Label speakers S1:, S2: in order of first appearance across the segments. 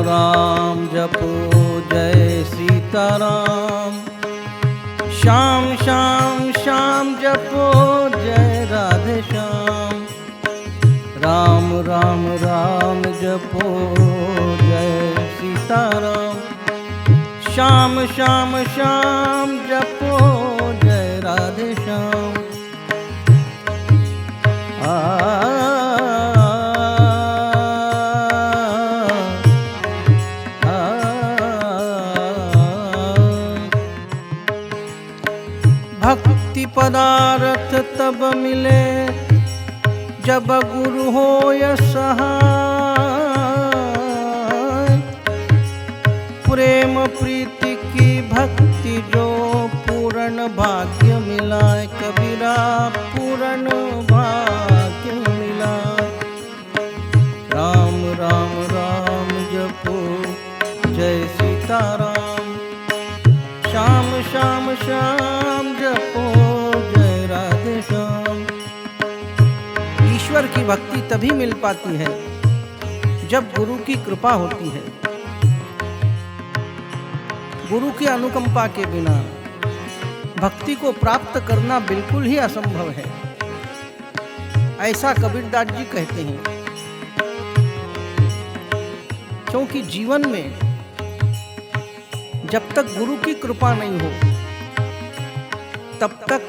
S1: राम जपो जय सीताराम। श्याम श्याम श्याम जपो जय राधे श्याम। राम राम राम जपो जय सीताराम। श्याम श्याम श्याम जपो जय राधे श्याम। भक्ति पदार्थ तब मिले जब गुरु होय सहाय। प्रेम प्रीति की भक्ति जो पूर्ण भाग्य मिलाए। कबीरा पूर्ण भाग्य मिलाए। राम राम राम जपो जय सीताराम। श्याम श्याम श्याम जपो जय राधे श्याम। ईश्वर की भक्ति तभी मिल पाती है जब गुरु की कृपा होती है। गुरु की अनुकंपा के बिना भक्ति को प्राप्त करना बिल्कुल ही असंभव है, ऐसा कबीरदास जी कहते हैं। क्योंकि जीवन में जब तक गुरु की कृपा नहीं हो तब तक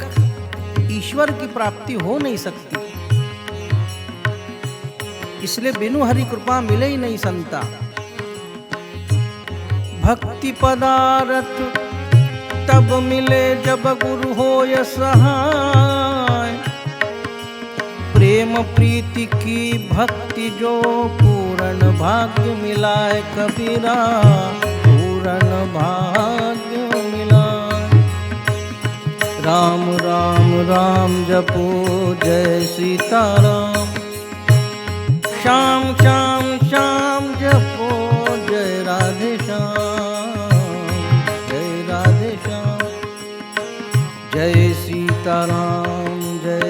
S1: ईश्वर की प्राप्ति हो नहीं सकती। इसलिए बिनु हरि कृपा मिले ही नहीं संता। भक्ति पदार्थ तब मिले जब गुरु होय सहाय। प्रेम प्रीति की भक्ति जो पूर्ण भाग्य मिलाए। कबीरा पूर्ण भाग्य मिलाए। राम राम राम जपो जय सीताराम। श्याम श्याम श्याम जपो जय राधे श्याम। जय राधे श्याम। जय सीताराम जय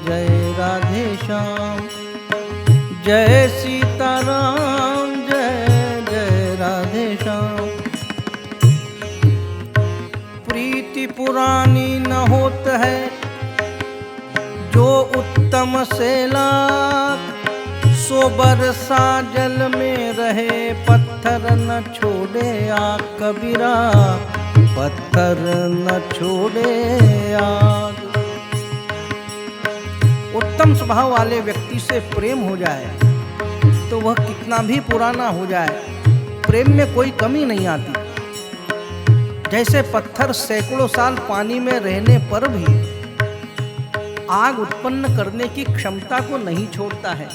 S1: जय राधे श्याम। जय सीताराम जय जय राधे श्याम। प्रीति पुरानी न होत है जो उत्तम से लाख। सो बरसा जल में रहे पत्थर न छोड़े आग। कबीरा पत्थर न छोड़े आग। उत्तम स्वभाव वाले व्यक्ति से प्रेम हो जाए तो वह कितना भी पुराना हो जाए, प्रेम में कोई कमी नहीं आती। जैसे पत्थर सैकड़ों साल पानी में रहने पर भी आग उत्पन्न करने की क्षमता को नहीं छोड़ता है।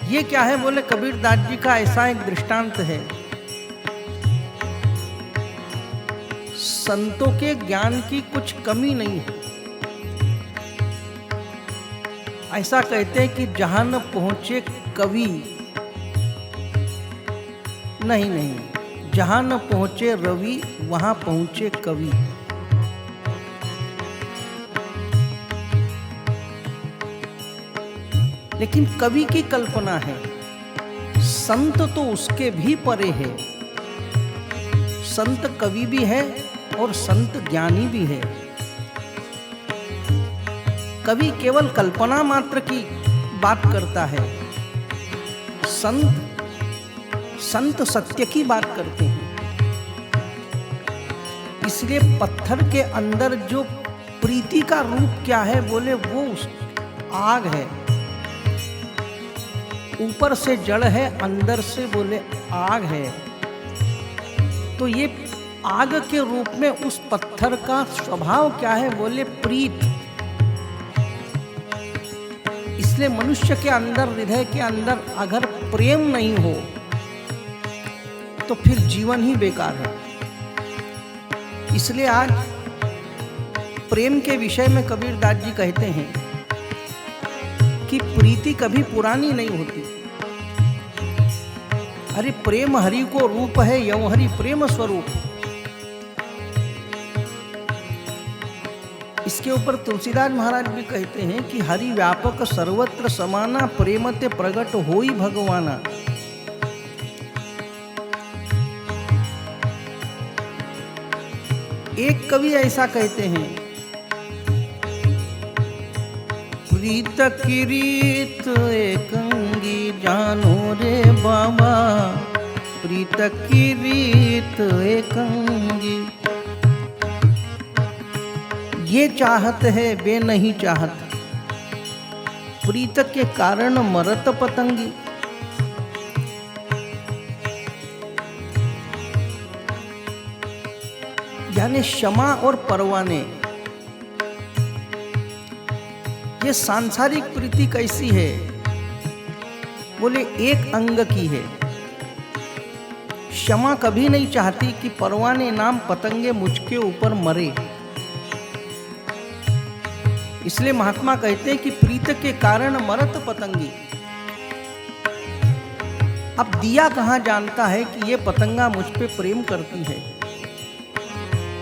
S1: ये क्या है बोले, कबीरदास जी का ऐसा एक दृष्टांत है। संतों के ज्ञान की कुछ कमी नहीं है। ऐसा कहते हैं कि जहां न पहुंचे कवि, नहीं, जहां न पहुंचे रवि वहां पहुंचे कवि। लेकिन कवि की कल्पना है, संत तो उसके भी परे है। संत कवि भी है और संत ज्ञानी भी है। कवि केवल कल्पना मात्र की बात करता है, संत सत्य की बात करते हैं। इसलिए पत्थर के अंदर जो प्रीति का रूप क्या है बोले, वो आग है। ऊपर से जड़ है, अंदर से बोले आग है। तो ये आग के रूप में उस पत्थर का स्वभाव क्या है बोले, प्रीत। इसलिए मनुष्य के अंदर, हृदय के अंदर अगर प्रेम नहीं हो तो फिर जीवन ही बेकार है। इसलिए आज प्रेम के विषय में कबीरदास जी कहते हैं कि प्रीति कभी पुरानी नहीं होती। हरि प्रेम हरि को रूप है, यौ हरि प्रेम स्वरूप। इसके ऊपर तुलसीदास महाराज भी कहते हैं कि हरि व्यापक सर्वत्र समाना, प्रेम ते प्रगट होई भगवाना। एक कवि ऐसा कहते हैं, प्रीत की रीत एकंगी जानो रे बाबा, प्रीत की रीत एकंगी। ये चाहत है वे नहीं चाहत, प्रीत के कारण मरत पतंगी। यानी क्षमा और परवाने, ये सांसारिक प्रीति कैसी है? बोले एक अंग की है। क्षमा कभी नहीं चाहती कि परवाने नाम पतंगे मुझके ऊपर मरे। इसलिए महात्मा कहते हैं कि प्रीत के कारण मरत पतंगी। अब दिया कहाँ जानता है कि ये पतंगा मुझ पे प्रेम करती है,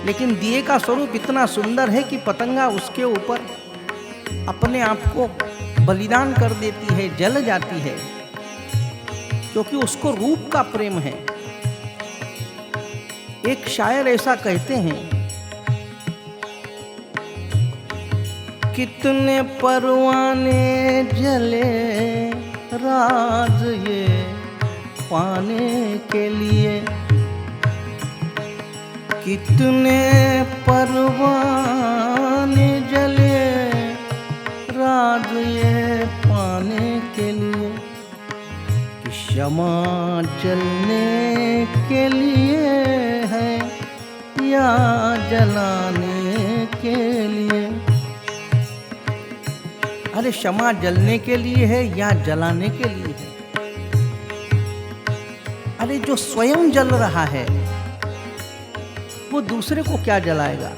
S1: लेकिन दिए का स्वरूप इतना सुंदर है कि पतंगा उसके ऊपर अपने आप को बलिदान कर देती है, जल जाती है, क्योंकि उसको रूप का प्रेम है। एक शायर ऐसा कहते हैं, कितने परवाने जले राज ये पाने के लिए, कितने परवाने जले राज ये पाने के लिए, कि क्षमा जलने के लिए है या जलाने के लिए। अरे क्षमा जलने के लिए है या जलाने के लिए है? अरे जो स्वयं जल रहा है वो दूसरे को क्या जलाएगा?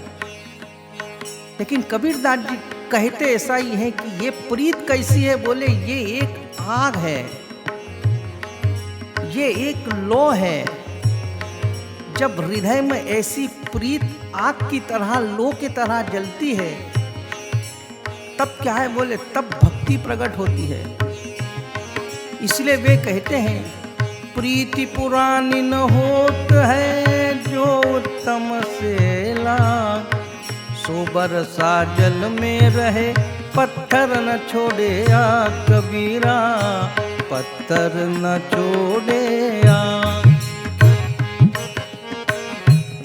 S1: लेकिन कबीरदास जी कहते ऐसा ही है कि ये प्रीत कैसी है? बोले ये एक आग है, ये एक लौ है। जब हृदय में ऐसी प्रीत आग की तरह, लौ की तरह जलती है, तब क्या है? बोले तब भक्ति प्रकट होती है। इसलिए वे कहते हैं, प्रीति पुरानी न होत है जो उत्तम से लाग, सो बरसा जल में रहे पत्थर न छोड़े आग, कबीरा पत्थर न छोड़े आग।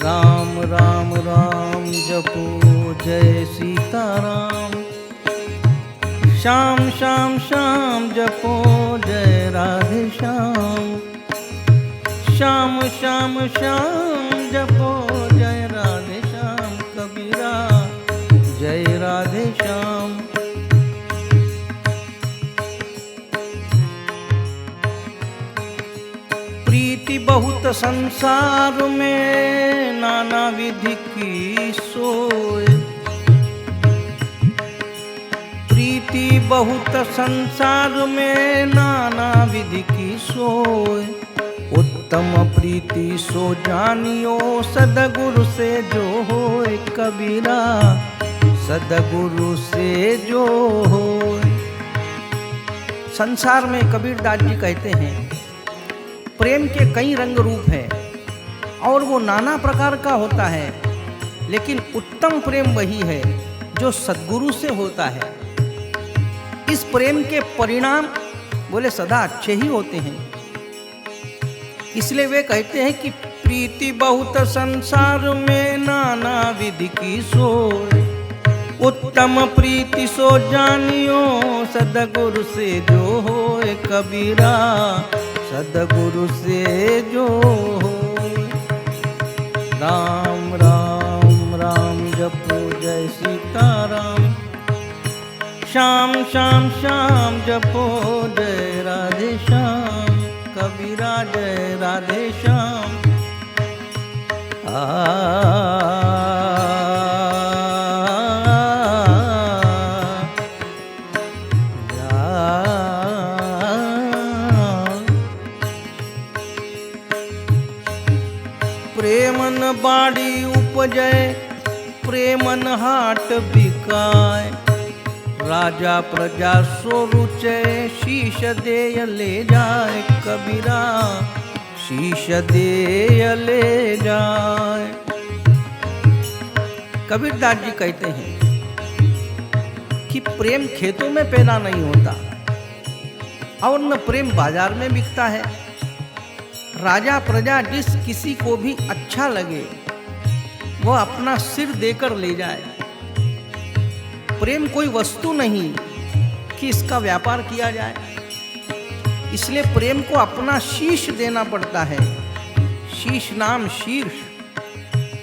S1: राम राम राम जपो जय सीताराम, श्याम श्याम श्याम जपो जय राधे श्याम, श्याम श्याम श्याम जपो जय राधे श्याम, कबीरा जय राधे श्याम। प्रीति बहुत संसार में नाना विधि की सोए, प्रीति बहुत संसार में नाना विधि की सोए, उत्तम प्रीति सो जानियो सदगुरु से जो होए, कबीरा सदगुरु से जो होए। संसार में कबीरदास जी कहते हैं, प्रेम के कई रंग रूप हैं और वो नाना प्रकार का होता है, लेकिन उत्तम प्रेम वही है जो सद्गुरु से होता है। इस प्रेम के परिणाम बोले सदा अच्छे ही होते हैं। इसलिए वे कहते हैं कि प्रीति बहुत संसार में नाना विधि की सोए, उत्तम प्रीति सो जानियो सदगुरु से जो होए, कबीरा सदगुरु से जो होए। राम राम राम जपो जय सीताराम, श्याम श्याम श्याम जपो जय राधे श्याम, कबीरा जय राधे श्याम। प्रेमन बाड़ी उपजय प्रेमन हाट बिकाय, राजा प्रजा सो रुचे शीश देय ले जाए, कबीरा शीश देय ले जाए। कबीरदास जी कहते हैं कि प्रेम खेतों में पैदा नहीं होता और न प्रेम बाजार में बिकता है। राजा प्रजा जिस किसी को भी अच्छा लगे वह अपना सिर देकर ले जाए। प्रेम कोई वस्तु नहीं कि इसका व्यापार किया जाए, इसलिए प्रेम को अपना शीश देना पड़ता है। शीश नाम शीर्ष।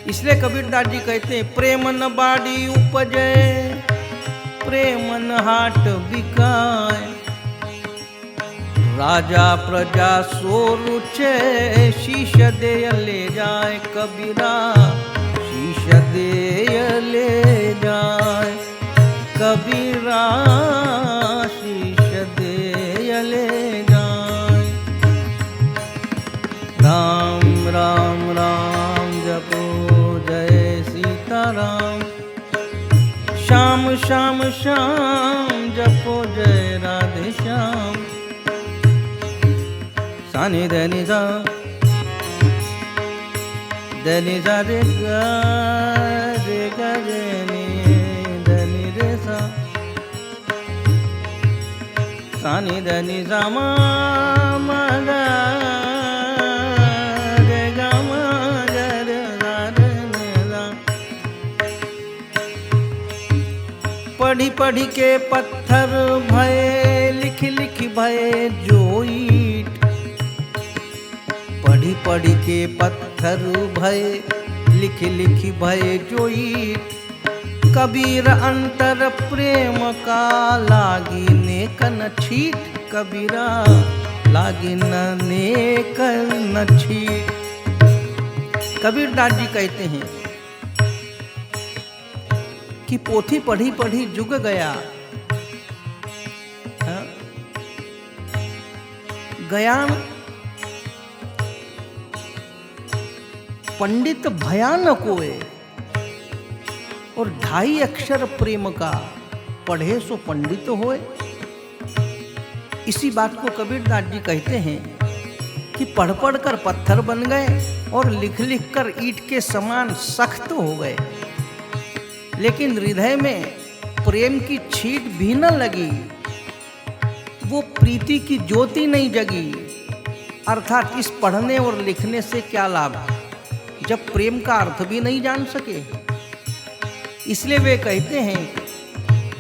S1: इसलिए कबीरदास जी कहते हैं प्रेम न बाड़ी उपजे, प्रेम न हाट बिकाए। राजा प्रजा सो रुचे, शीश दे ले जाए कबीरा, शीश दे ले जाए कबीरा, शीश दे ले जाए। राम राम राम जपो जय सीताराम, श्याम श्याम श्याम जपो जय राधे श्याम। सानी धनी सा धनी सा रे गा रे नी धनी रे सा, सानी धनी सा मा गा रे गा मा गा रे गा रे नी सा। पढ़ी पढ़ी के पत्थर भये, लिख लिख भये जोईट। पढ़ी पढ़ी के पत्थर भय, लिख लिख भय जोईट। कबीर अंतर प्रेम का लागी नेकन छीट, कबीरा लागी नेकन छीट। कबीरदास जी कहते हैं कि पोथी पढ़ी पढ़ी जुग गया, ज्ञान पंडित भयानक होए, और 2.5 अक्षर प्रेम का पढ़े सो पंडित होए। इसी बात को कबीरदास जी कहते हैं कि पढ़ पढ़ कर पत्थर बन गए और लिख लिख कर ईंट के समान सख्त हो गए, लेकिन हृदय में प्रेम की छींट भी न लगी, वो प्रीति की ज्योति नहीं जगी। अर्थात इस पढ़ने और लिखने से क्या लाभ जब प्रेम का अर्थ भी नहीं जान सके। इसलिए वे कहते हैं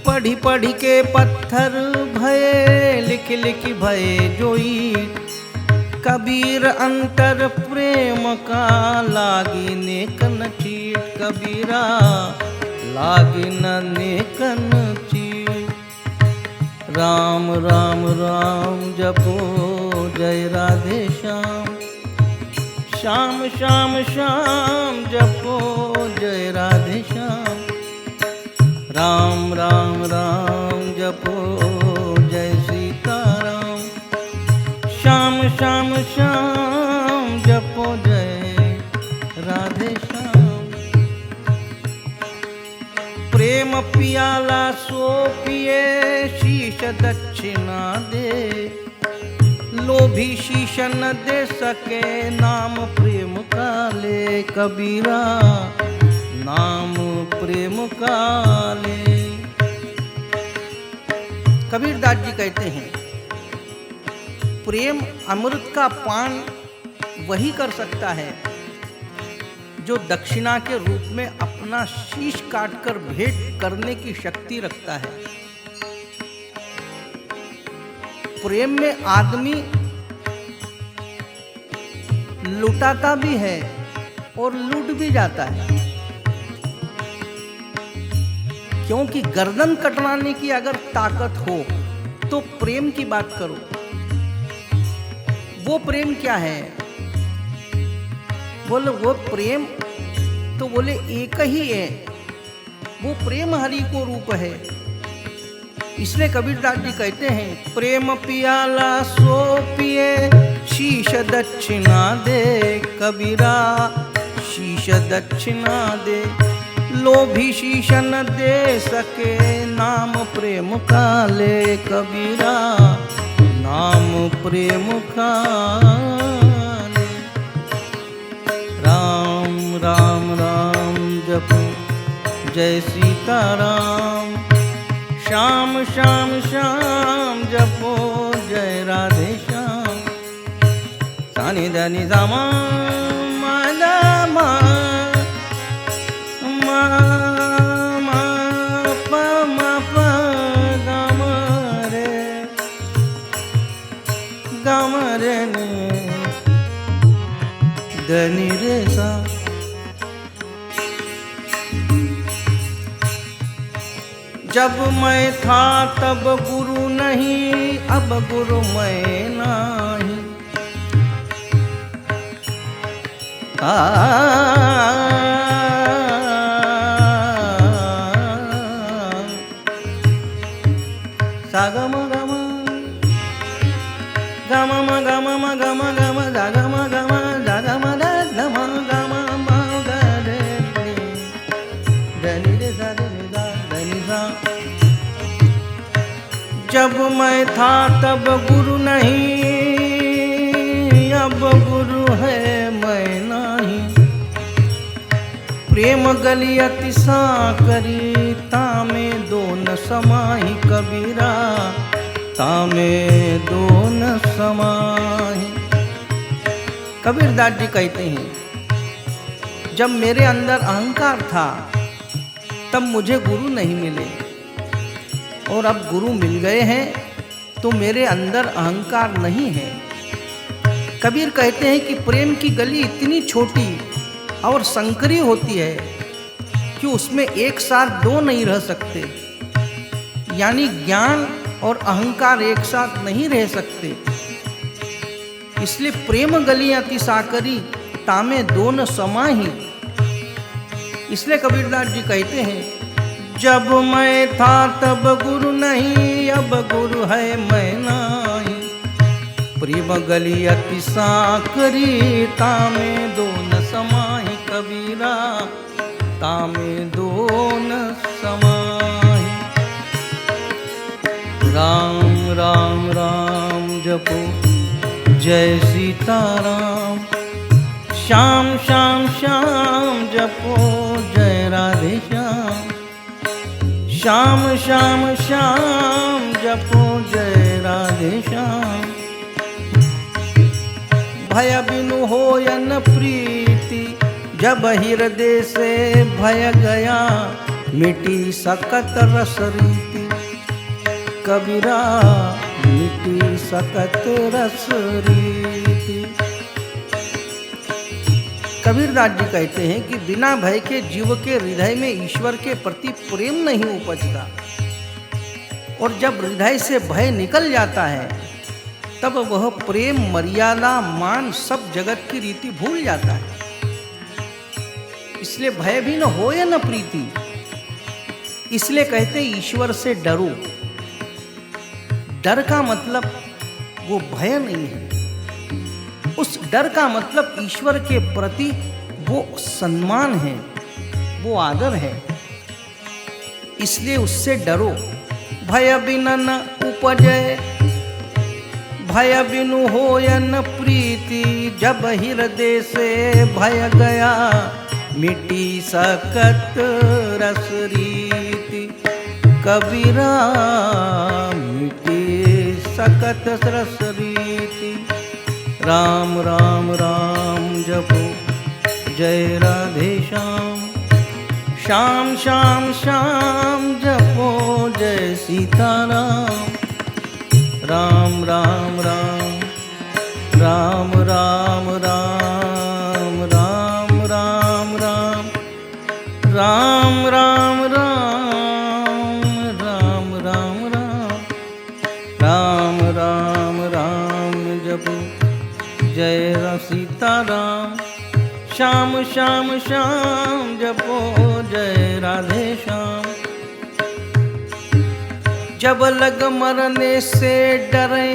S1: पढ़ी पढ़ी के पत्थर भये, लिख लिख भये जोईट। कबीर अंतर प्रेम का लागी नेकन चीट, कबीरा लागी न नेकन चीट। राम राम राम जपो जय राधे श्याम, श्याम श्याम श्याम जपो जय राधे श्याम। राम राम राम जपो जय सीताराम, श्याम श्याम श्याम जपो जय राधे श्याम। प्रेम पियाला सो पिए, शीश दक्षिणा दे। लोभी शीश न दे सके, नाम प्रेम का ले कबीरा, नाम प्रेम का ले। कबीरदास जी कहते हैं प्रेम अमृत का पान वही कर सकता है जो दक्षिणा के रूप में अपना शीश काटकर भेंट करने की शक्ति रखता है। प्रेम में आदमी लुटाता भी है और लूट भी जाता है, क्योंकि गर्दन कटवाने की अगर ताकत हो तो प्रेम की बात करो। वो प्रेम क्या है? बोले वो प्रेम तो बोले एक ही है, वो प्रेम हरि को रूप है। इसलिए कबीरदास जी कहते हैं प्रेम पियाला सो पिए, शीश दक्षिणा दे कबीरा, शीश दक्षिणा दे। लोभी शीश न दे सके, नाम प्रेम का ले कबीरा, नाम प्रेम का ले। राम राम राम जपो जय सीताराम। श्याम श्याम श्याम जपो जय राधे श्याम। सानि धनि मा मा मा मा मा प मा प गम रे ने धनि रे सा। जब मैं था तब गुरु नहीं, अब गुरु मैं नहीं। सा गम गम गम म गम म गम गम दा गम गम दा गम दा गम गम म ग रे रे धनि रे सा रे दा धनि सा। जब मैं था तब गुरु नहीं, अब गुरु है मैं नहीं। प्रेम गली अति साकरी, तामे दोन समाहि कबीरा, तामे दोन समाहि। कबीरदास जी कहते हैं, जब मेरे अंदर अहंकार था तब मुझे गुरु नहीं मिले, और अब गुरु मिल गए हैं तो मेरे अंदर अहंकार नहीं है। कबीर कहते हैं कि प्रेम की गली इतनी छोटी और संकरी होती है कि उसमें एक साथ दो नहीं रह सकते, यानी ज्ञान और अहंकार एक साथ नहीं रह सकते। इसलिए प्रेम गली अति साकरी, तामे दोन समाहि। इसलिए कबीरदास जी कहते हैं, जब मैं था तब गुरु नहीं, अब गुरु है मैं नहीं। प्रेम गली अति साकरी, तामे दोन समाहि कबीरा, तामे दोन समाहि। राम राम राम जपो जय सीताराम। श्याम श्याम श्याम जपो जय राधे श्याम। श्याम श्याम श्याम जपो जय राधे श्याम। भय बिनु होयन प्रीति, जब हृदय से भय गया, मिटी सकत रस रीति। कबीरा मिटी सकत रस रीति। कबीरदास जी कहते हैं कि बिना भय के जीव के हृदय में ईश्वर के प्रति प्रेम नहीं उपजता, और जब हृदय से भय निकल जाता है तब वह प्रेम, मर्यादा, मान सब जगत की रीति भूल जाता है। इसलिए भय भी न हो या न प्रीति। इसलिए कहते ईश्वर से डरो। डर का मतलब वो भय नहीं है, उस डर का मतलब ईश्वर के प्रति वो सम्मान है, वो आदर है। इसलिए उससे डरो। भय बिना न उपजे, भय बिनु होयन प्रीति। जब हृदय से भय गया, मिटी सकत रस रीति। कबीरा मिटी सकत रस रीति। राम राम राम जपो जय राधे श्याम। श्याम श्याम श्याम जपो जय सीताराम। राम राम राम राम राम राम राम राम राम राम राम राम राम राम राम राम राम जपो जय सीताराम। श्याम श्याम श्याम जपो जय राधे श्याम। जब लग मरने से डरे,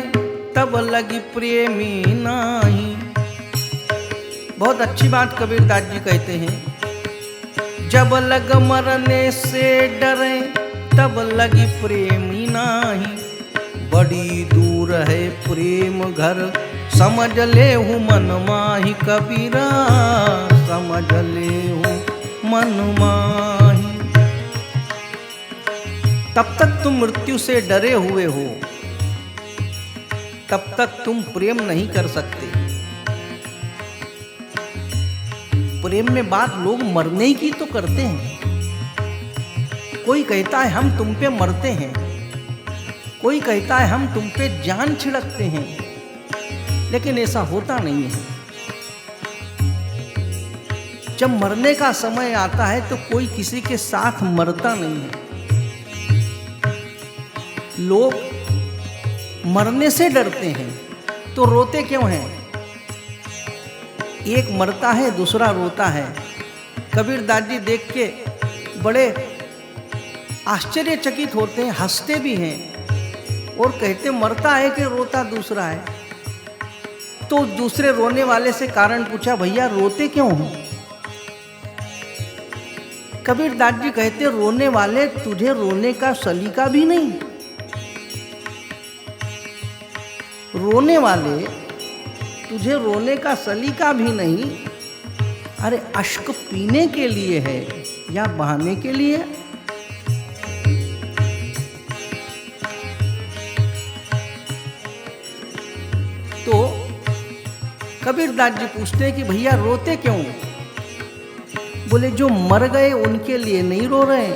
S1: तब लगी प्रेमी नाही। बहुत अच्छी बात कबीरदास जी कहते हैं, जब लग मरने से डरे, तब लगी प्रेमी नाही। बड़ी दूर है प्रेम घर, समझ ले हूँ मन माही। कबीरा समझ ले हूँ मन माही। तब तक तुम मृत्यु से डरे हुए हो, तब तक तुम प्रेम नहीं कर सकते। प्रेम में बात लोग मरने की तो करते हैं। कोई कहता है हम तुम पे मरते हैं, कोई कहता है हम तुम पे जान छिड़कते हैं, लेकिन ऐसा होता नहीं है। जब मरने का समय आता है तो कोई किसी के साथ मरता नहीं है। लोग मरने से डरते हैं तो रोते क्यों हैं? एक मरता है दूसरा रोता है। कबीरदास जी देख के बड़े आश्चर्यचकित होते हैं, हंसते भी हैं और कहते मरता है कि रोता दूसरा है। तो दूसरे रोने वाले से कारण पूछा, भैया रोते क्यों हो? कबीरदास जी कहते रोने वाले तुझे रोने का सलीका भी नहीं। रोने वाले तुझे रोने का सलीका भी नहीं। अरे अश्क पीने के लिए है या बहाने के लिए? तो कबीरदास जी पूछते हैं कि भैया रोते क्यों? बोले जो मर गए उनके लिए नहीं रो रहे,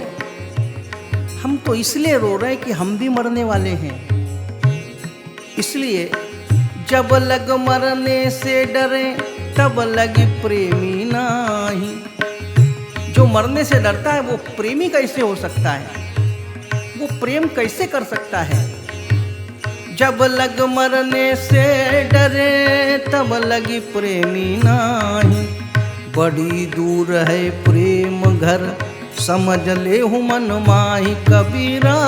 S1: हम तो इसलिए रो रहे हैं कि हम भी मरने वाले हैं। इसलिए जब लग मरने से डरे तब लगी प्रेमी नाही। जो मरने से डरता है वो प्रेमी कैसे हो सकता है? वो प्रेम कैसे कर सकता है? जब लग मरने से डरे तब लगी प्रेमी नाही। बड़ी दूर है प्रेम घर समझ ले हूँ मन माही। कबीरा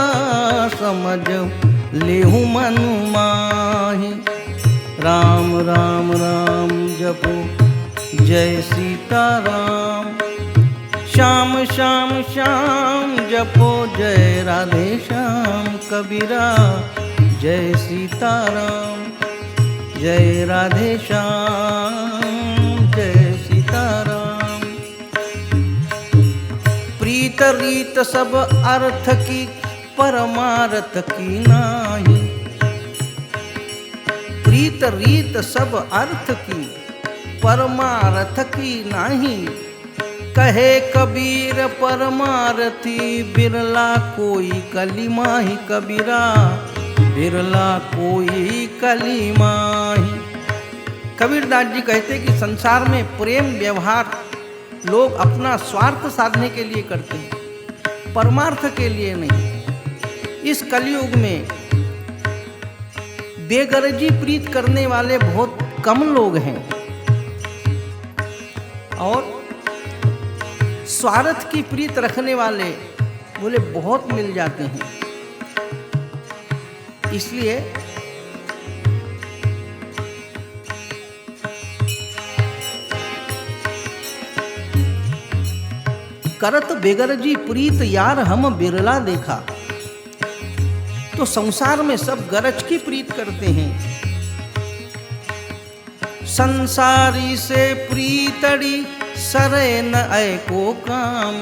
S1: समझ ले हूँ मन माही। राम राम राम जपो जय सीताराम। श्याम श्याम श्याम जपो जय राधे श्याम। कबीरा जय सीताराम जय राधे श्याम जय सीताराम। प्रीत रीत सब अर्थ की परमार्थ की नाही। प्रीत रीत सब अर्थ की परमार्थ की नाही। कहे कबीर परमारथी बिरला कोई कलिमाही। कबीरा बिरला कोई कलिमाही। कबीरदास जी कहते कि संसार में प्रेम व्यवहार लोग अपना स्वार्थ साधने के लिए करते हैं, परमार्थ के लिए नहीं। इस कलयुग में बेगरजी प्रीत करने वाले बहुत कम लोग हैं और स्वार्थ की प्रीत रखने वाले बोले बहुत मिल जाते हैं। इसलिए करत बेगरजी प्रीत यार हम बिरला देखा। तो संसार में सब गरज की प्रीत करते हैं। संसारी से प्रीतड़ी सरे न आए को काम।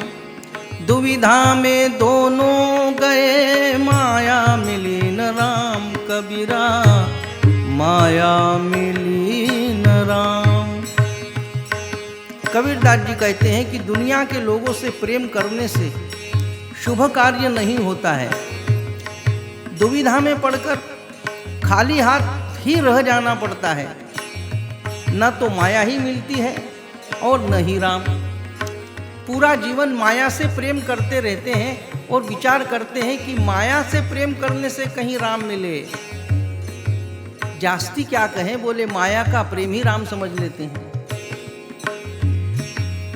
S1: दुविधा में दोनों गए माया मिली न राम। कबीरा माया मिली न राम। कबीरदास जी कहते हैं कि दुनिया के लोगों से प्रेम करने से शुभ कार्य नहीं होता है। दुविधा में पड़कर खाली हाथ ही रह जाना पड़ता है। न तो माया ही मिलती है और न ही राम। पूरा जीवन माया से प्रेम करते रहते हैं और विचार करते हैं कि माया से प्रेम करने से कहीं राम मिले। जास्ती क्या कहें, बोले माया का प्रेम ही राम समझ लेते हैं।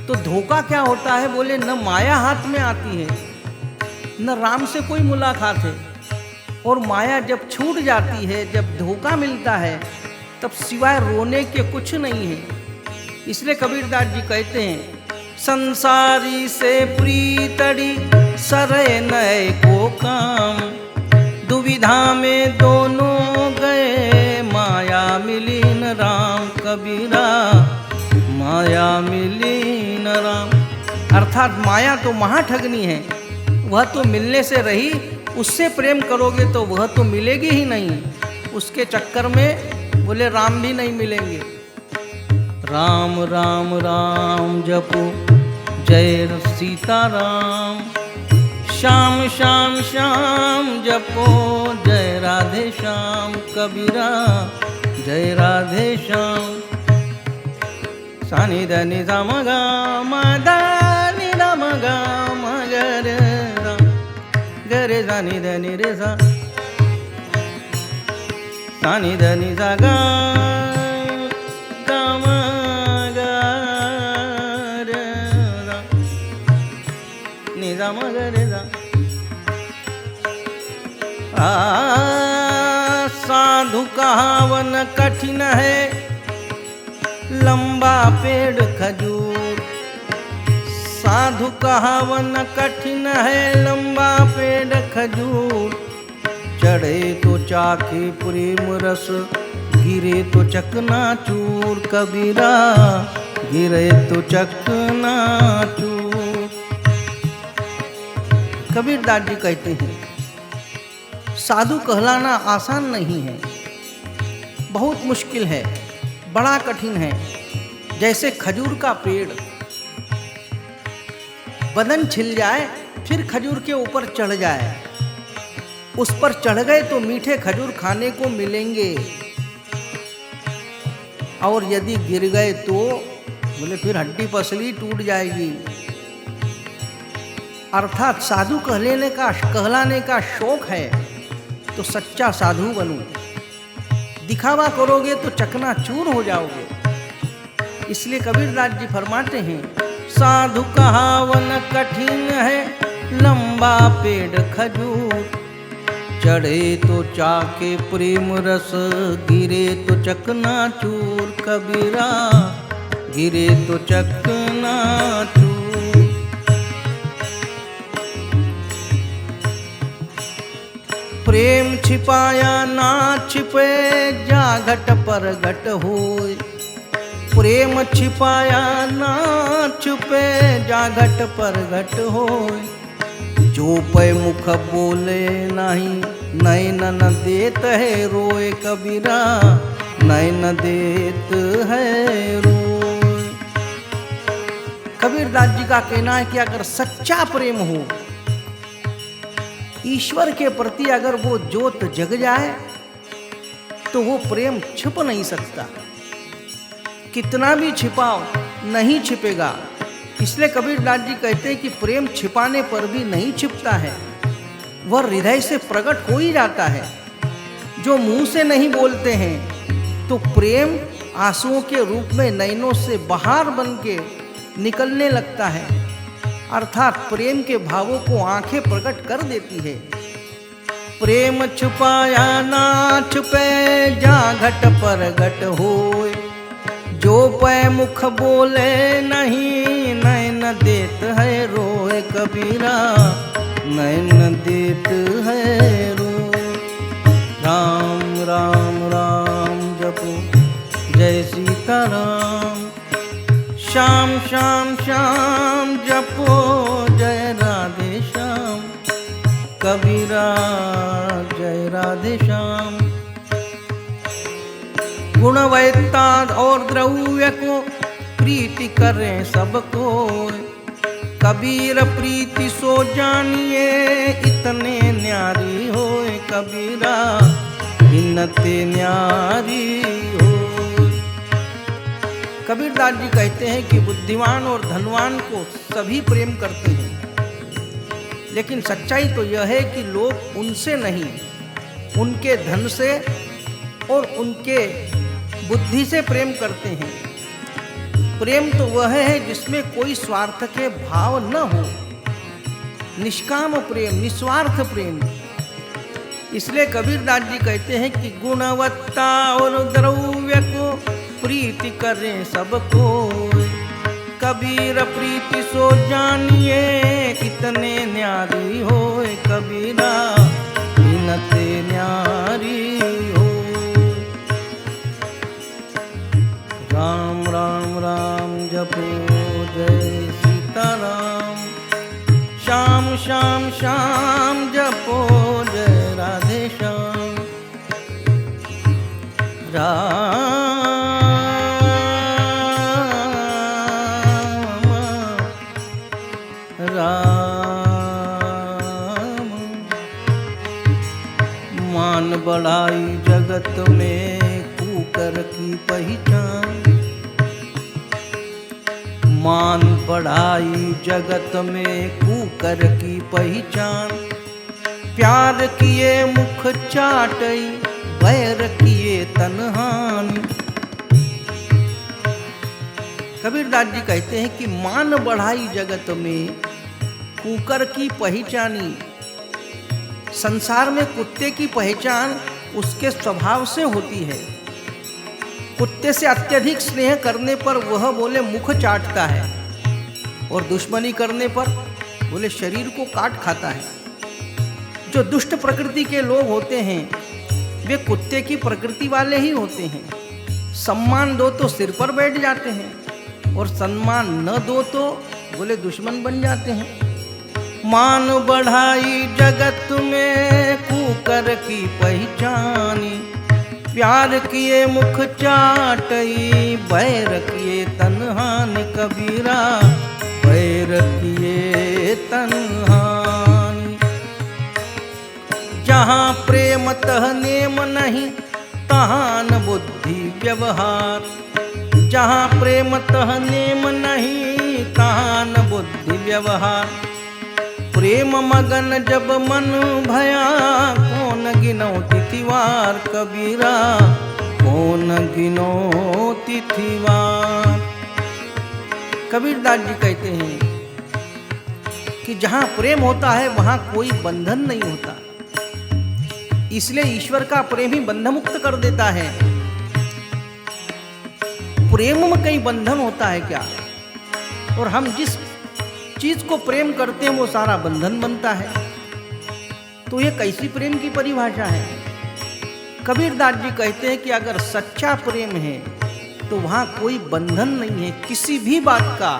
S1: तो धोखा क्या होता है, बोले न माया हाथ में आती है न राम से कोई मुलाकात है। और माया जब छूट जाती है, जब धोखा मिलता है, तब सिवाय रोने के कुछ नहीं है। इसलिए कबीरदास जी कहते हैं संसारी से प्रीतड़ी सरे नए को काम। दुविधा में दोनों गए माया मिली न राम। कबीरा माया मिली न राम। अर्थात माया तो महाठगनी है, वह तो मिलने से रही उससे प्रेम करोगे तो वह तो मिलेगी ही नहीं, उसके चक्कर में बोले राम भी नहीं मिलेंगे। राम राम राम जपो जय सीताराम, श्याम श्याम श्याम जपो जय राधे श्याम, कबीरा जय राधे श्याम। सानि धनि ध म ग म ध नि ध म ग म ग रे ध ग रे ध नि ध नि रे ध, सानि धनि ध ग ग म ग रे ध नि ध म ग रे ध। साधु कहावन कठिन है लंबा पेड़ खजूर, साधु कहावन कठिन है लंबा पेड़ खजूर, चढ़े तो चाखे प्रेम रस गिरे तो चकनाचूर, कबीरा गिरे तो चकनाचूर। कबीरदास जी कहते हैं साधु कहलाना आसान नहीं है, बहुत मुश्किल है, बड़ा कठिन है। जैसे खजूर का पेड़, बदन छिल जाए फिर खजूर के ऊपर चढ़ जाए, उस पर चढ़ गए तो मीठे खजूर खाने को मिलेंगे, और यदि गिर गए तो बोले फिर हड्डी पसली टूट जाएगी। अर्थात साधु कहलाने का शौक है तो सच्चा साधु बनो, दिखावा करोगे तो चकनाचूर हो जाओगे। इसलिए कबीरदास जी फरमाते हैं साधु कहावन कठिन है लंबा पेड़ खजूर, चढ़े तो चाके प्रेम रस गिरे तो चकनाचूर, कबीरा गिरे तो चकनाचूर। प्रेम छिपाया ना छिपे जा घट पर घट होय, प्रेम छिपाया ना छुपे जा घट पर घट होय, जो पै मुख बोले नहीं नैन न देत है रोए, कबीरा नैन देत है रोए। कबीरदास जी का कहना है कि अगर सच्चा प्रेम हो, ईश्वर के प्रति अगर वो ज्योत जग जाए तो वो प्रेम छिप नहीं सकता, कितना भी छिपाओ नहीं छिपेगा। इसलिए कबीरदास जी कहते हैं कि प्रेम छिपाने पर भी नहीं छिपता है, वह हृदय से प्रकट हो ही जाता है। जो मुंह से नहीं बोलते हैं तो प्रेम आंसुओं के रूप में नैनों से बाहर बन के निकलने लगता है, अर्थात प्रेम के भावों को आंखें प्रकट कर देती है। प्रेम छुपाया ना छुपे जा घट पर घट होए, जो पै मुख बोले नहीं नैन देत है रोए, कबीरा नैन देत है रोए। राम राम राम जपो जय सीताराम, श्याम श्याम श्याम जपो जय राधे श्याम, कबीरा जय राधे श्याम। गुणवत्ता और द्रव्य को प्रीति करें सबको, कबीर प्रीति सो जानिए इतने न्यारी होए, कबीरा इनते न्यारी हो। कबीरदास जी कहते हैं कि बुद्धिमान और धनवान को सभी प्रेम करते हैं, लेकिन सच्चाई तो यह है कि लोग उनसे नहीं, उनके धन से और उनके बुद्धि से प्रेम करते हैं। प्रेम तो वह है जिसमें कोई स्वार्थ के भाव न हो, निष्काम प्रेम, निस्वार्थ प्रेम। इसलिए कबीरदास जी कहते हैं कि गुणवत्ता और द्रव्य को प्रीति करें सबको, कबीर प्रीति सो जानिए इतने न्यारी होए, कबीरा इनते न्यारी हो। राम राम राम जपो जय सीताराम, श्याम श्याम श्याम जपो राम राम। मान बढ़ाई जगत में कुकर की पहचान, मान बढ़ाई जगत में कुकर की पहचान। प्यार किए मुख चाटई, बैर किए तन्हानी। कबीरदास जी कहते हैं कि मान बढ़ाई जगत में कुकर की पहचानी। संसार में कुत्ते की पहचान उसके स्वभाव से होती है। कुत्ते से अत्यधिक स्नेह करने पर वह बोले मुख चाटता है, और दुश्मनी करने पर बोले शरीर को काट खाता है। जो दुष्ट प्रकृति के लोग होते हैं वे कुत्ते की प्रकृति वाले ही होते हैं। सम्मान दो तो सिर पर बैठ जाते हैं, और सम्मान न दो तो बोले दुश्मन बन जाते हैं। मान बढ़ाई जगत में कुकर की पहचानी। प्यार किए मुख चाटई, बैर किए तन्हानी। कबीरा बैर किए तन्हानी। जहाँ प्रेम तह नेम नहीं, तहाँ न बुद्धि व्यवहार। जहाँ प्रेम तह नेम नहीं, तहाँ न बुद्धि व्यवहार। प्रेम मगन जब मन भया, कौन गिनो तिथिवार। कबीरा कौन गिनो तिथिवार। कबीरदास जी कहते हैं कि जहाँ प्रेम होता है वहाँ कोई बंधन नहीं होता। इसलिए ईश्वर का प्रेम ही बंधन मुक्त कर देता है। प्रेम में कई बंधन होता है क्या? और हम जिस चीज को प्रेम करते हैं वो सारा बंधन बनता है। तो ये कैसी प्रेम की परिभाषा है? कबीरदास जी कहते हैं कि अगर सच्चा प्रेम है तो वहां कोई बंधन नहीं है किसी भी बात का।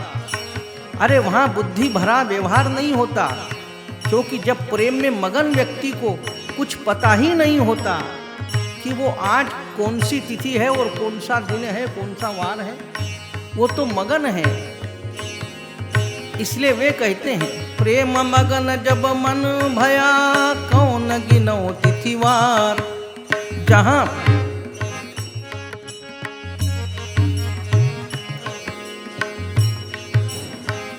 S1: अरे वहां बुद्धि भरा व्यवहार नहीं होता, क्योंकि जब प्रेम में मगन व्यक्ति को कुछ पता ही नहीं होता कि वो आज कौन सी तिथि है और कौन सा दिन है, कौन सा वार है, वो तो मगन है। इसलिए वे कहते हैं प्रेम मगन जब मन भया, कौन गिनो तिथिवार। जहां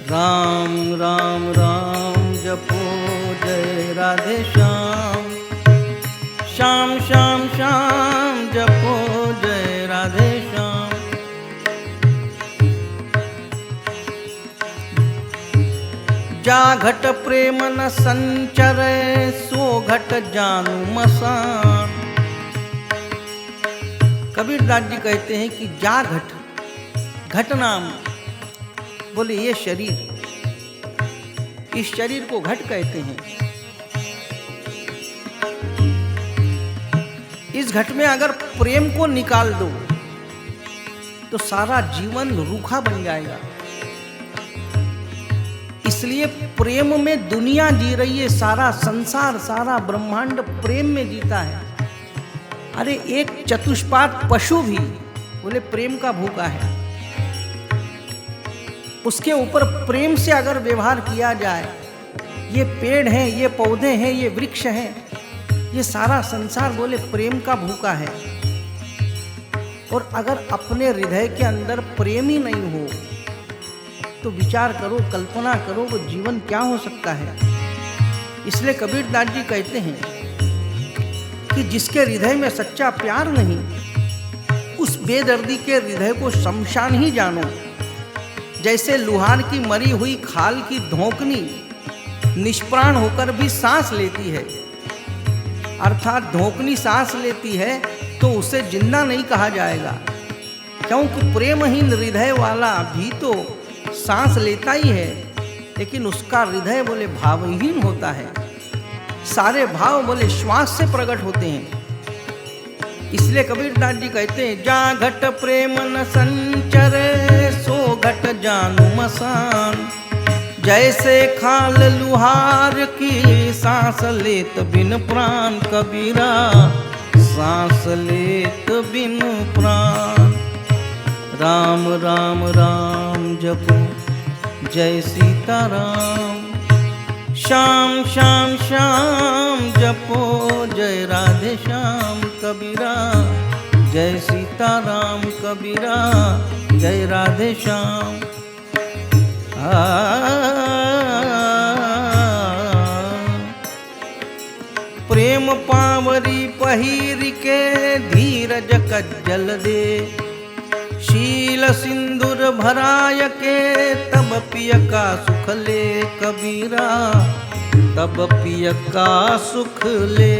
S1: राम राम राम जपो जय राधे श्याम। श्याम श्याम श्याम जपो जय राधे श्याम। जा घट प्रेम न संचरे, सो घट जानू मसान। कबीरदास जी कहते हैं कि जा घट, घट नाम बोले ये शरीर, इस शरीर को घट कहते हैं। इस घट में अगर प्रेम को निकाल दो तो सारा जीवन रूखा बन जाएगा। इसलिए प्रेम में दुनिया जी रही है, सारा संसार सारा ब्रह्मांड प्रेम में जीता है। अरे एक चतुष्पाद पशु भी बोले प्रेम का भूखा है। उसके ऊपर प्रेम से अगर व्यवहार किया जाए, ये पेड़ हैं, ये पौधे हैं, ये वृक्ष हैं, ये सारा संसार बोले प्रेम का भूखा है। और अगर अपने हृदय के अंदर प्रेम ही नहीं हो तो विचार करो, कल्पना करो वो जीवन क्या हो सकता है। इसलिए कबीरदास जी कहते हैं कि जिसके हृदय में सच्चा प्यार नहीं, उस बेदर्दी के हृदय को शमशान ही जानो। जैसे लुहार की मरी हुई खाल की धोकनी निष्प्राण होकर भी सांस लेती है, अर्थात धोकनी सांस लेती है तो उसे जिंदा नहीं कहा जाएगा, क्योंकि प्रेमहीन हृदय वाला भी तो सांस लेता ही है, लेकिन उसका हृदय बोले भावहीन होता है। सारे भाव बोले श्वास से प्रकट होते हैं। इसलिए कबीरदास जी कहते हैं जा घट प्रेम न संचरे, सो घट जानू मसान। जैसे खाल लुहार की सांस लेत बिन प्राण। कबीरा सांस लेत बिनु प्राण। राम राम राम जपो जय सीताराम। श्याम श्याम श्याम जपो जय राधे श्याम। कबीरा जय सीताराम, कबीरा जय राधे श्याम। प्रेम पावरी पहिर के धीरज कज्जल दे। शील सिंदूर भराय के तब पिय का सुख ले। कबीरा तब पिय का सुख ले।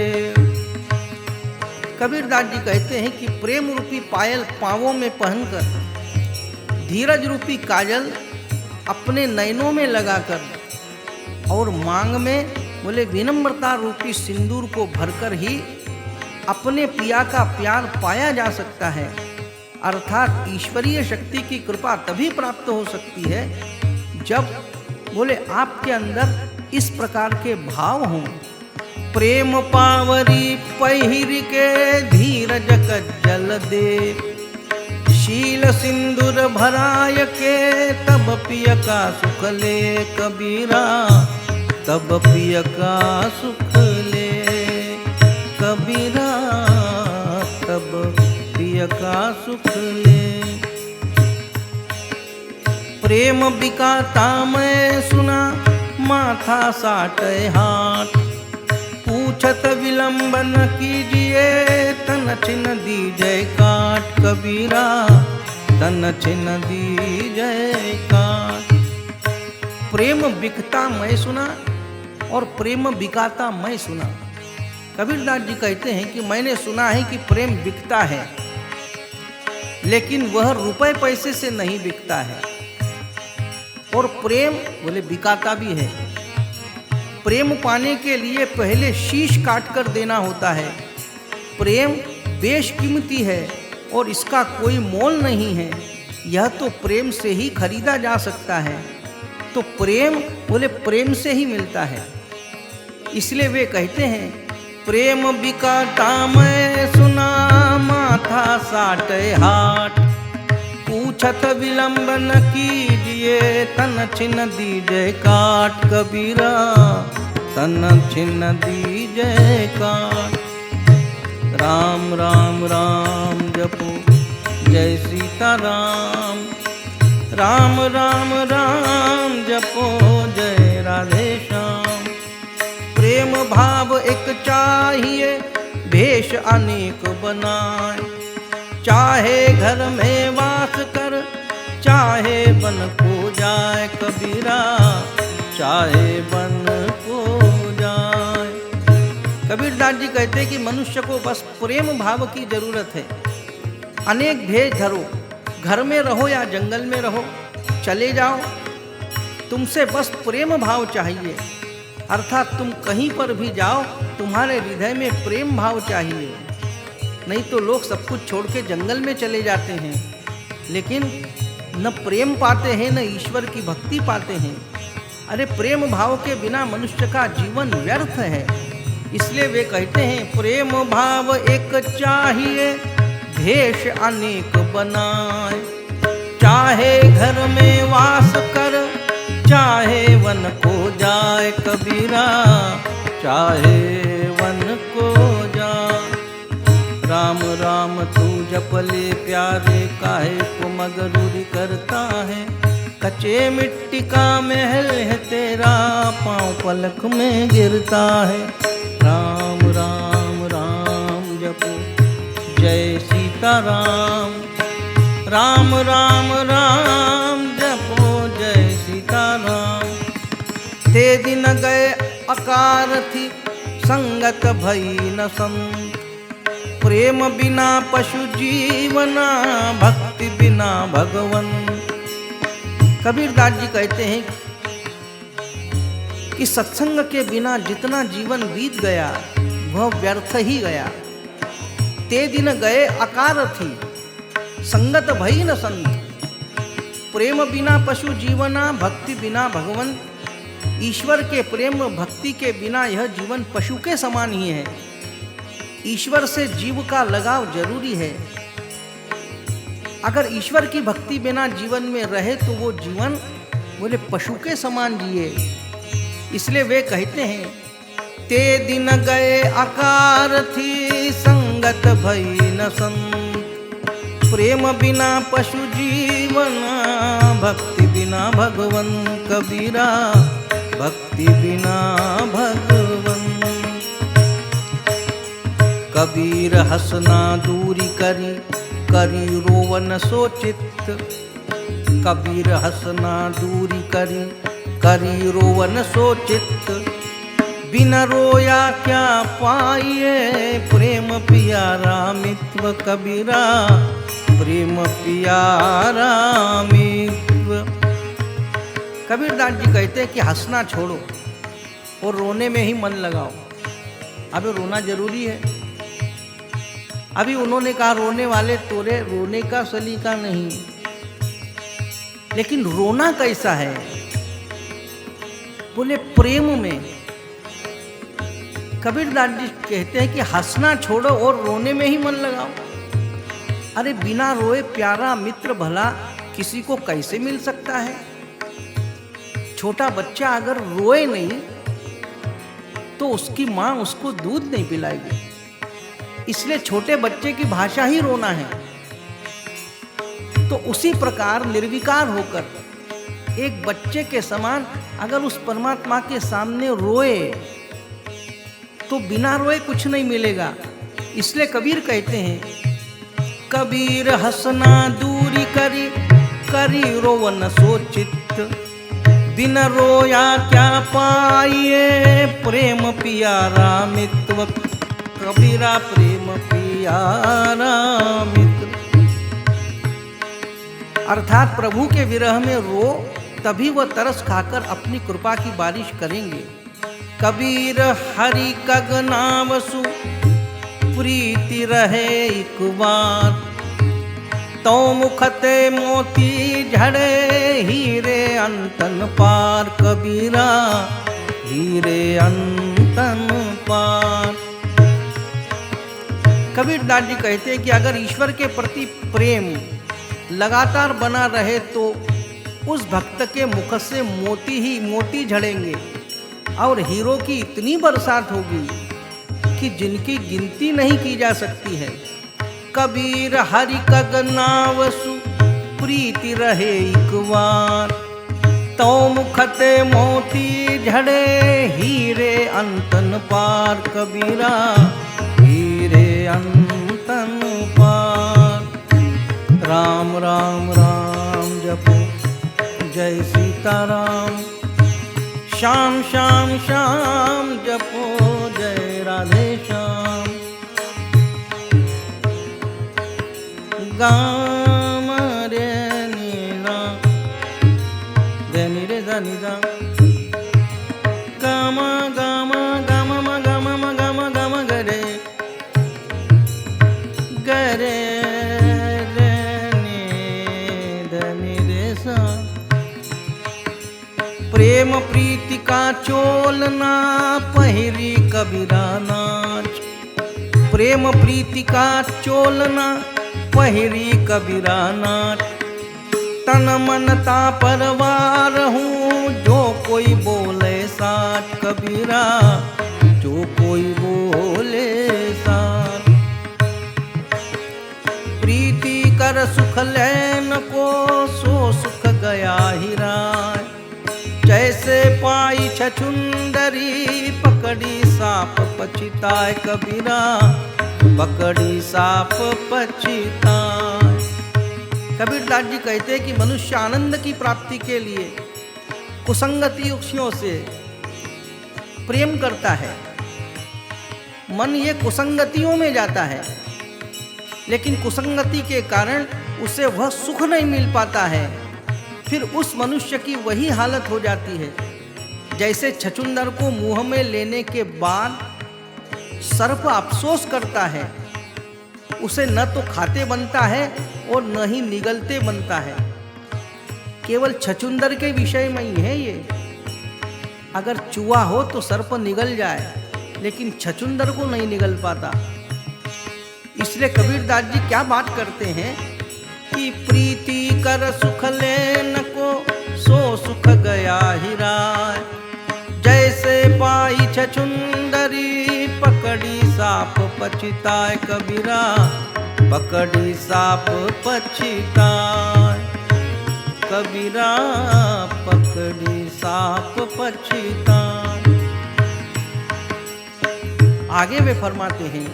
S1: कबीरदास जी कहते हैं कि प्रेम रूपी पायल पांवों में पहनकर, धीरज रूपी काजल अपने नयनों में लगाकर और मांग में बोले विनम्रता रूपी सिंदूर को भरकर ही अपने पिया का प्यार पाया जा सकता है। अर्थात ईश्वरीय शक्ति की कृपा तभी प्राप्त हो सकती है जब बोले आपके अंदर इस प्रकार के भाव हों। प्रेम पावरी पहिर के धीरज कज्जल दे। शील सिंदूर भराय के तब पिय का सुख ले। कबीरा तब पिय का सुख ले। कबीरा तब पिय का सुख ले। प्रेम बिकाता मैं सुना माथा साटे हाथ। पूछत विलंबन कीजिए तन छिन दीजय काट। कबीरा तन छिन दीजय काट। प्रेम बिकता मैं सुना और प्रेम बिकाता मैं सुना। कबीरदास जी कहते हैं कि मैंने सुना है कि प्रेम बिकता है, लेकिन वह रुपए पैसे से नहीं बिकता है। और प्रेम बोले बिकाता भी है। प्रेम पाने के लिए पहले शीश काट कर देना होता है। प्रेम बेशकीमती है और इसका कोई मोल नहीं है। यह तो प्रेम से ही खरीदा जा सकता है। तो प्रेम बोले प्रेम से ही मिलता है। इसलिए वे कहते हैं प्रेम बिकाता मैं सुना माथा साटे हाट। पूछत विलंबन कीजिए तन छिन दीजय काट। कबीरा तन छिन दीजय काट। राम राम राम जपो जय सीताराम। राम राम राम जपो जय राधे श्याम। प्रेम भाव एक चाहिए भेष अनेक बनाए। चाहे घर में वास कर चाहे वन को जाए। कबीरा चाहे वन को जाए। कबीरदास जी कहते हैं कि मनुष्य को बस प्रेम भाव की जरूरत है। अनेक भेष धरो, घर में रहो या जंगल में रहो, चले जाओ, तुमसे बस प्रेम भाव चाहिए। अर्थात तुम कहीं पर भी जाओ तुम्हारे हृदय में प्रेम भाव चाहिए। नहीं तो लोग सब कुछ छोड़ के जंगल में चले जाते हैं, लेकिन न प्रेम पाते हैं न ईश्वर की भक्ति पाते हैं। अरे प्रेम भाव के बिना मनुष्य का जीवन व्यर्थ है। इसलिए वे कहते हैं प्रेम भाव एक चाहिए भेष अनेक बनाए। चाहे घर में वास कर चाहे वन को जाए। कबीरा चाहे वन को जाए। राम राम तू जप ले प्यारे काहे को मगरूरी करता है। कच्चे मिट्टी का महल है तेरा पाँव पलक में गिरता है। राम राम राम जपो जय सीताराम। राम राम राम जपो जय सीताराम। ते दिन गए अकार थी संगत भई न संग। प्रेम बिना पशु जीवना भक्ति बिना भगवन। कबीरदास जी कहते हैं कि सत्संग के बिना जितना जीवन बीत गया वह व्यर्थ ही गया। ते दिन गए अकार थी संगत भई न संग। प्रेम बिना पशु जीवना भक्ति बिना भगवन। ईश्वर के प्रेम भक्ति के बिना यह जीवन पशु के समान ही है। ईश्वर से जीव का लगाव जरूरी है। अगर ईश्वर की भक्ति बिना जीवन में रहे तो वो जीवन बोले पशु के समान जिए। इसलिए वे कहते हैं, ते दिन गए आकार थी संगत भई न संत, प्रेम बिना पशु जीवन, भक्ति बिना भगवन कबीरा, भक्ति बिना भगवन। कबीर हसना दूरी करी, करी रोवन सोचित, कबीर हसना दूरी करी, करी रोवन सोचित, बिना रोया क्या पाइए, प्रेम पियारा मित्व कबीरा, प्रेम पियारा मित्व। कबीरदास जी कहते हैं कि हंसना छोड़ो और रोने में ही मन लगाओ। अबे रोना जरूरी है। अभी उन्होंने कहा रोने वाले तोरे रोने का सलीका नहीं, लेकिन रोना कैसा है? बोले प्रेम में। कबीरदास जी कहते हैं कि हंसना छोड़ो और रोने में ही मन लगाओ। अरे बिना रोए प्यारा मित्र भला किसी को कैसे मिल सकता है? छोटा बच्चा अगर रोए नहीं तो उसकी माँ उसको दूध नहीं पिलाएगी। इसलिए छोटे बच्चे की भाषा ही रोना है। तो उसी प्रकार निर्विकार होकर एक बच्चे के समान अगर उस परमात्मा के सामने रोए तो बिना रोए कुछ नहीं मिलेगा। इसलिए कबीर कहते हैं, कबीर हंसना दूरी करी, करी रोवन सोचित, बिन रोया क्या पाइए, प्रेम पियारा मित्व कबीरा, प्रेम पियारा मित्र। अर्थात प्रभु के विरह में रो, तभी वह तरस खाकर अपनी कृपा की बारिश करेंगे। कबीर हरि कगनावसु, प्रीति रहे एक बार, तो मुखते मोती झड़े, हीरे अंतन पार कबीरा, हीरे अंतन पार। कबीरदास जी कहते हैं कि अगर ईश्वर के प्रति प्रेम लगातार बना रहे तो उस भक्त के मुख से मोती ही मोती झड़ेंगे और हीरों की इतनी बरसात होगी कि जिनकी गिनती नहीं की जा सकती है। कबीर हरि कगनावसु, प्रीति रहे एक बार, तो मुखते मोती झड़े, हीरे अंतन पार कबीरा, हीरे अंतन पार। राम राम राम जपो, जय सीताराम, श्याम श्याम श्याम जपो, जय राधे श्याम। गाम रे नीरा, रे रे नी दा, गाम गाम गाम म गाम म गाम गाम गरे, गरे रे नी नी रे सा। प्रेम प्रीति का चोलना, पहिरी कबीरा नाच, प्रेम प्रीति का चोलना, पहिरी कबीरा नाच। तन मन ता परवार हूँ, जो कोई बोले साच कबीरा, जो कोई बोले साच। प्रीति कर सुख लैन को, सो सुख गया ही राय, जैसे पाई छछुंदरी, पकड़ी साप पछिताए कबीरा, पकड़ी साप पछिताए। कबीरदास जी कहते हैं कि मनुष्य आनंद की प्राप्ति के लिए कुसंगतियों से प्रेम करता है। मन ये कुसंगतियों में जाता है, लेकिन कुसंगति के कारण उसे वह सुख नहीं मिल पाता है। फिर उस मनुष्य की वही हालत हो जाती है जैसे छछुंदर को मुंह में लेने के बाद सर्प अफसोस करता है। उसे न तो खाते बनता है और न ही निगलते बनता है। केवल छछुंदर के विषय में ही है ये। अगर चूहा हो तो सर्प निगल जाए, लेकिन छछुंदर को नहीं निगल पाता। इसलिए कबीरदास जी क्या बात करते हैं कि प्रीति कर सुख लेन को सो सुख गया हिराय, जैसे पाई छछुंदरी पकड़ी साप पछिताय, कबीरा पकड़ी साप पछिताय, कबीरा पकड़ी साप पछिताय। आगे वे फरमाते हैं,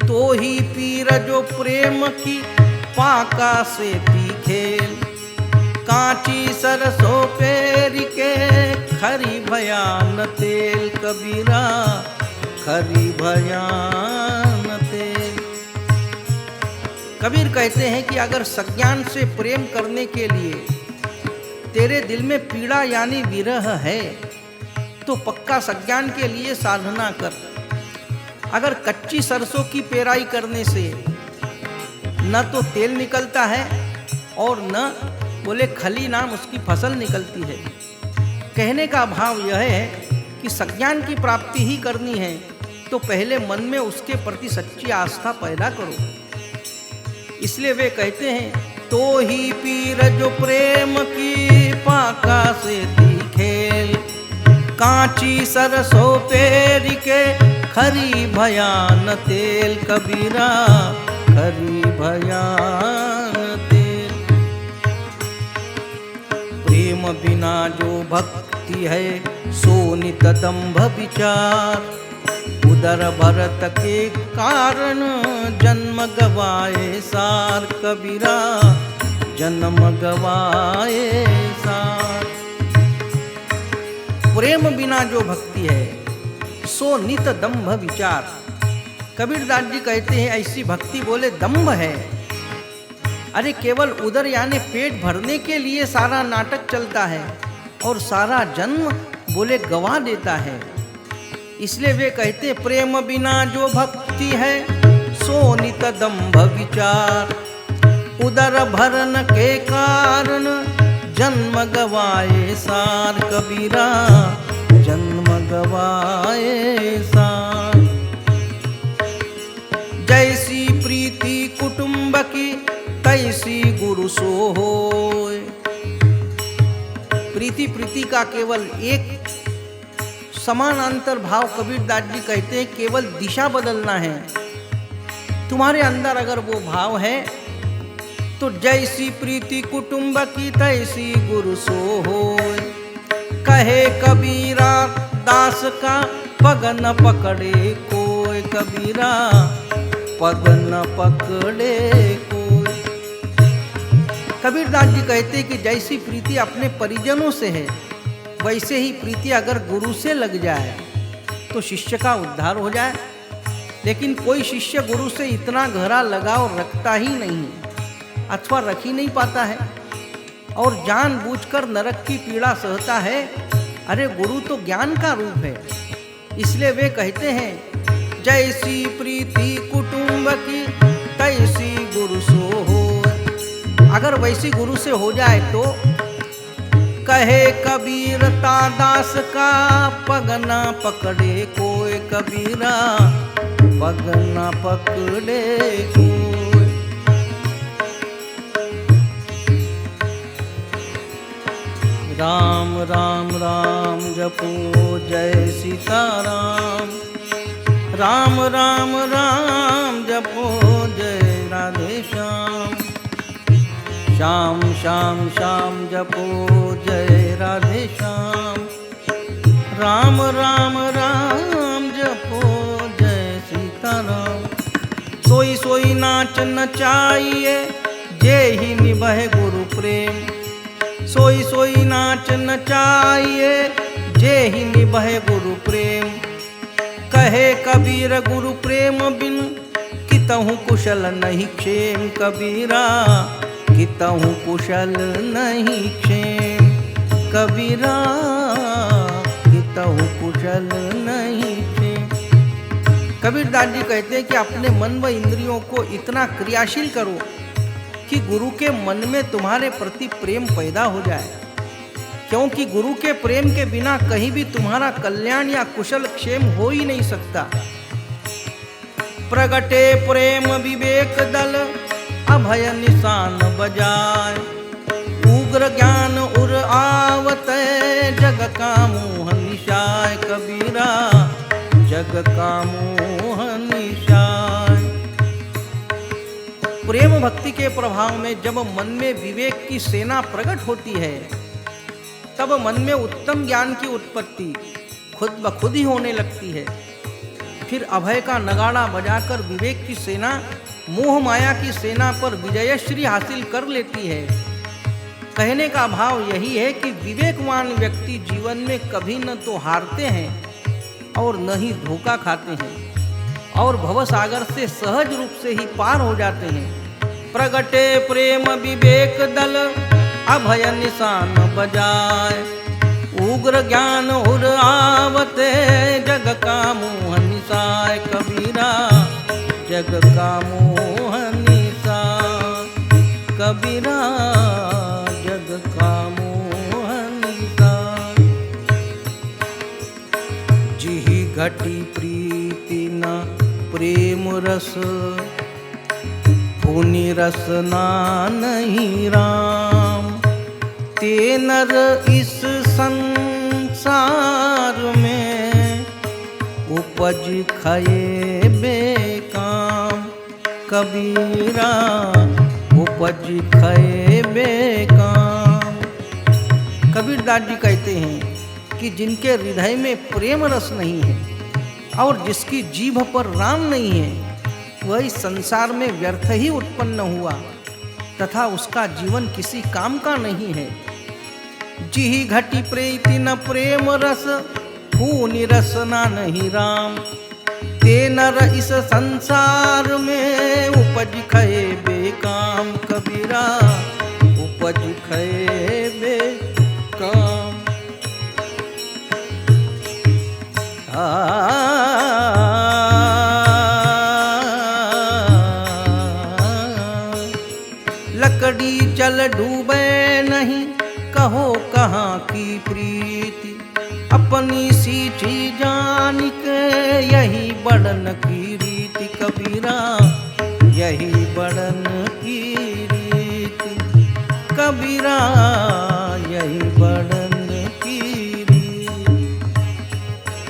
S1: तो ही पीर जो प्रेम की पाका से पी खेल, कांची सरसों पेरी के खरी भयान तेल, कबीरा खरी भयान तेल। कबीर कहते हैं कि अगर सज्ञान से प्रेम करने के लिए तेरे दिल में पीड़ा यानी विरह है तो पक्का सज्ञान के लिए साधना कर। अगर कच्ची सरसों की पेराई करने से न तो तेल निकलता है और न बोले खली नाम उसकी फसल निकलती है। कहने का भाव यह है कि सज्ञान की प्राप्ति ही करनी है तो पहले मन में उसके प्रति सच्ची आस्था पैदा करो। इसलिए वे कहते हैं, तो ही पीर जो प्रेम की पाका से दी खेल, कांची सरसों पेरी के खरी भयान तेल, कबीरा खरी भयान तेल। प्रेम बिना जो भक्ति है सो नित दंभ विचार, उदर भरत के कारण जन्म गवाए सार, कबीरा जन्म गवाए सार। प्रेम बिना जो भक्ति है सो नित दंभ विचार। कबीरदास जी कहते हैं ऐसी भक्ति बोले दंभ है। अरे केवल उदर यानी पेट भरने के लिए सारा नाटक चलता है और सारा जन्म बोले गवा देता है। इसलिए वे कहते प्रेम बिना जो भक्ति है सो नित दंभ विचार, उदर भरन के कारण जन्म गवाए सार, कबीरा जन्म गवाए सार। जैसी प्रीति कुटुंब की तैसी गुरु सो होय। प्रीति प्रीति का केवल एक समानांतर भाव कबीरदास जी कहते हैं केवल दिशा बदलना है। तुम्हारे अंदर अगर वो भाव है तो जैसी प्रीति कुटुंब की तैसी गुरु सो होय। कहे कबीरा दास का पग न पकड़े कोई, कबीरा पग न पकड़े कोई। कबीरदास जी कहते कि जैसी प्रीति अपने परिजनों से है वैसे ही प्रीति अगर गुरु से लग जाए तो शिष्य का उद्धार हो जाए। लेकिन कोई शिष्य गुरु से इतना गहरा लगाव रखता ही नहीं अथवा रख ही नहीं पाता है और जानबूझकर नरक की पीड़ा सहता है। अरे गुरु तो ज्ञान का रूप है। इसलिए वे कहते हैं जैसी प्रीति कुटुंब की तैसी गुरु सो हो। अगर वैसी गुरु से हो जाए तो कहे कबीर दास का पग ना पकड़े कोई, कबीरा पग ना पकड़े कोई। राम राम राम जपो जय सीताराम, राम राम राम जपो जय राधे श्याम, श्याम श्याम श्याम जपो जय राधे श्याम, राम राम राम जपो जय सीताराम। सोई सोई नाच नचाइए जे ही निभे गुरु प्रेम, सोई सोई नाच नचाइए जे ही निभे गुरु प्रेम। कहे कबीर गुरु प्रेम बिन कितहु कुशल नहीं क्षेम, कबीरा कितहु कुशल नहीं क्षेम, कबीरा कितहु कुशल नहीं क्षेम। कबीरदास जी कहते हैं कि अपने मन व इंद्रियों को इतना क्रियाशील करो कि गुरु के मन में तुम्हारे प्रति प्रेम पैदा हो जाए, क्योंकि गुरु के प्रेम के बिना कहीं भी तुम्हारा कल्याण या कुशल क्षेम हो ही नहीं सकता। प्रगटे प्रेम विवेक दल अभय निशान बजाय। उग्र ज्ञान उर आवत जग का मोह निशाय। कबीरा जग का मोह निशाय। प्रेम भक्ति के प्रभाव में जब मन में विवेक की सेना प्रकट होती है, तब मन में उत्तम ज्ञान की उत्पत्ति खुद ब खुद ही होने लगती है। फिर अभय का नगाड़ा बजाकर विवेक की सेना मोह माया की सेना पर विजयश्री हासिल कर लेती है। कहने का भाव यही है कि विवेकवान व्यक्ति जीवन में कभी न तो हारते हैं और न ही धोखा खाते हैं और भवसागर से सहज रूप से ही पार हो जाते हैं। प्रगटे प्रेम विवेक दल अभय निशान बजाय। उग्र ज्ञान उर आवते जग का मोह निशाय। कबीरा जग का मोह निशाय। कबीरा जग का मोह निशाय। जिहि घटी प्रीति न प्रेम रस, पुनि रसना नहीं राम। ते नर इस संसार में उपज खये बेकाम। कबीरा उपज खये बेकाम। कबीरदास जी कहते हैं कि जिनके हृदय में प्रेम रस नहीं है और जिसकी जीभ पर राम नहीं है, वही संसार में व्यर्थ ही उत्पन्न हुआ तथा उसका जीवन किसी काम का नहीं है। जिहि घटी प्रीति न प्रेम रस, पुनि रसना नहीं राम। ते नर इस संसार में उपज खये बेकाम। कबीरा उपज खये बेकाम। लकड़ी जल डूबे नहीं, कहो कहाँ की प्रीति। अपनी सींची जान के यही बड़न की रीति। कबीरा यही बड़न की रीति। कबीरा यही बड़न की रीति।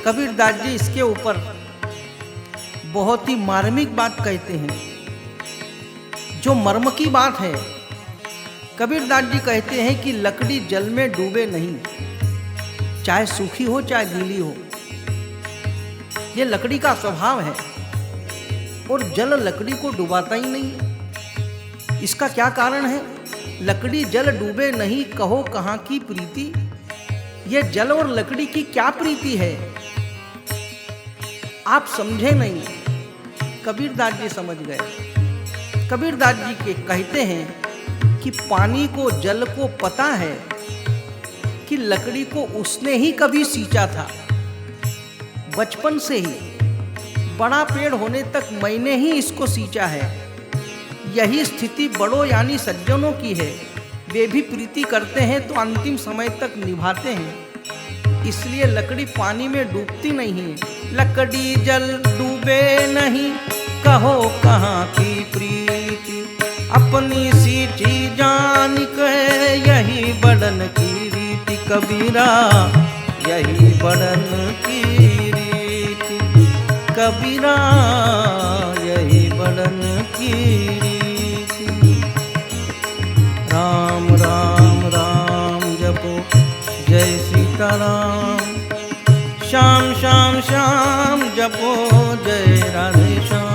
S1: कबीरदास जी इसके ऊपर बहुत ही मार्मिक बात कहते हैं, जो मर्म की बात है। कबीरदास जी कहते हैं कि लकड़ी जल में डूबे नहीं, चाहे सूखी हो चाहे गीली हो। यह लकड़ी का स्वभाव है और जल लकड़ी को डुबाता ही नहीं है। इसका क्या कारण है? लकड़ी जल डूबे नहीं, कहो कहाँ की प्रीति। यह जल और लकड़ी की क्या प्रीति है? आप समझे नहीं, कबीरदास जी समझ गए। कबीरदास जी के कहते हैं कि पानी को, जल को पता है कि लकड़ी को उसने ही कभी सींचा था। बचपन से ही बड़ा पेड़ होने तक मैंने ही इसको सींचा है। यही स्थिति बड़ों यानी सज्जनों की है। वे भी प्रीति करते हैं तो अंतिम समय तक निभाते हैं। इसलिए लकड़ी पानी में डूबती नहीं है। लकड़ी जल डूबे नहीं, कहो कहाँ की प्रीति। अपनी सींची जान के यही बड़न की रीति। कबीरा यही बड़न की रीति। कबीरा यही बड़न की रीति। राम राम राम जपो जय सीताराम। श्याम श्याम श्याम जपो जय राधे श्याम।